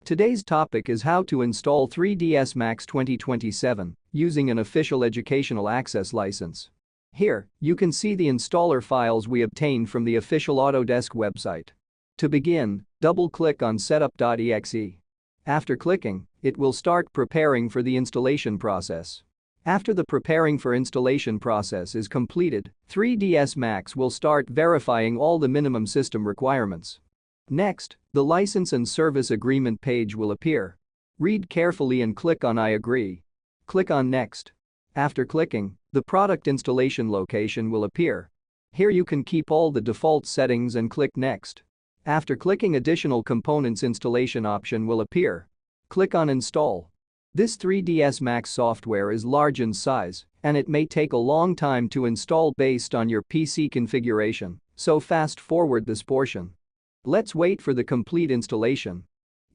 Today's topic is how to install 3ds Max 2027 using an official educational access license. Here, you can see the installer files we obtained from the official Autodesk website. To begin, double-click on setup.exe. After clicking, it will start preparing for the installation process. After the preparing for installation process is completed, 3ds Max will start verifying all the minimum system requirements. Next, the license and service agreement page will appear. Read carefully and click on I agree. Click on Next. After clicking, the product installation location will appear. Here you can keep all the default settings and click Next. After clicking additional components installation option will appear. Click on Install. This 3ds Max software is large in size and it may take a long time to install based on your PC configuration, so fast forward this portion. Let's wait for the complete installation.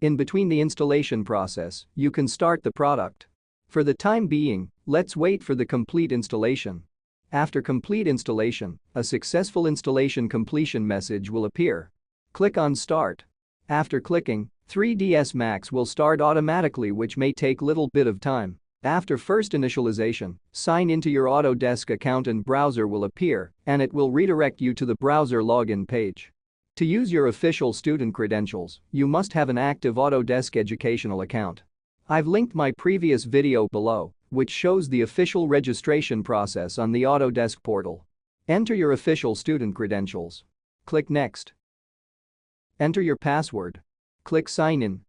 In between the installation process, you can start the product. For the time being, let's wait for the complete installation. After complete installation, a successful installation completion message will appear. Click on Start. After clicking, 3ds Max will start automatically, which may take little bit of time. After first initialization, sign into your Autodesk account and browser will appear and it will redirect you to the browser login page. To use your official student credentials, you must have an active Autodesk educational account. I've linked my previous video below, which shows the official registration process on the Autodesk portal. Enter your official student credentials. Click Next. Enter your password. Click Sign In.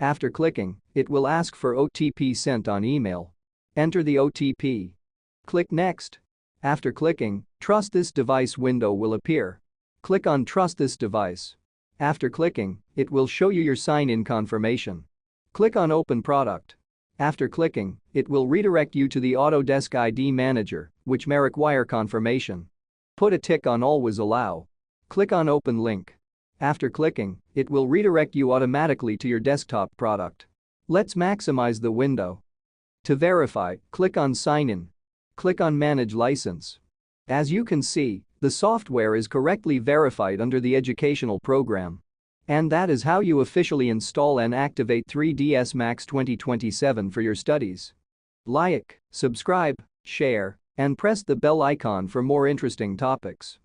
After clicking, it will ask for OTP sent on email. Enter the OTP. Click Next. After clicking, Trust This Device window will appear. Click on Trust This Device. After clicking, it will show you your sign-in confirmation. Click on Open Product. After clicking, it will redirect you to the Autodesk ID Manager, which may require confirmation. Put a tick on Always Allow. Click on Open Link. After clicking, it will redirect you automatically to your desktop product. Let's maximize the window. To verify, click on Sign In. Click on Manage License. As you can see, the software is correctly verified under the educational program. And that is how you officially install and activate 3ds Max 2027 for your studies. Like, subscribe, share, and press the bell icon for more interesting topics.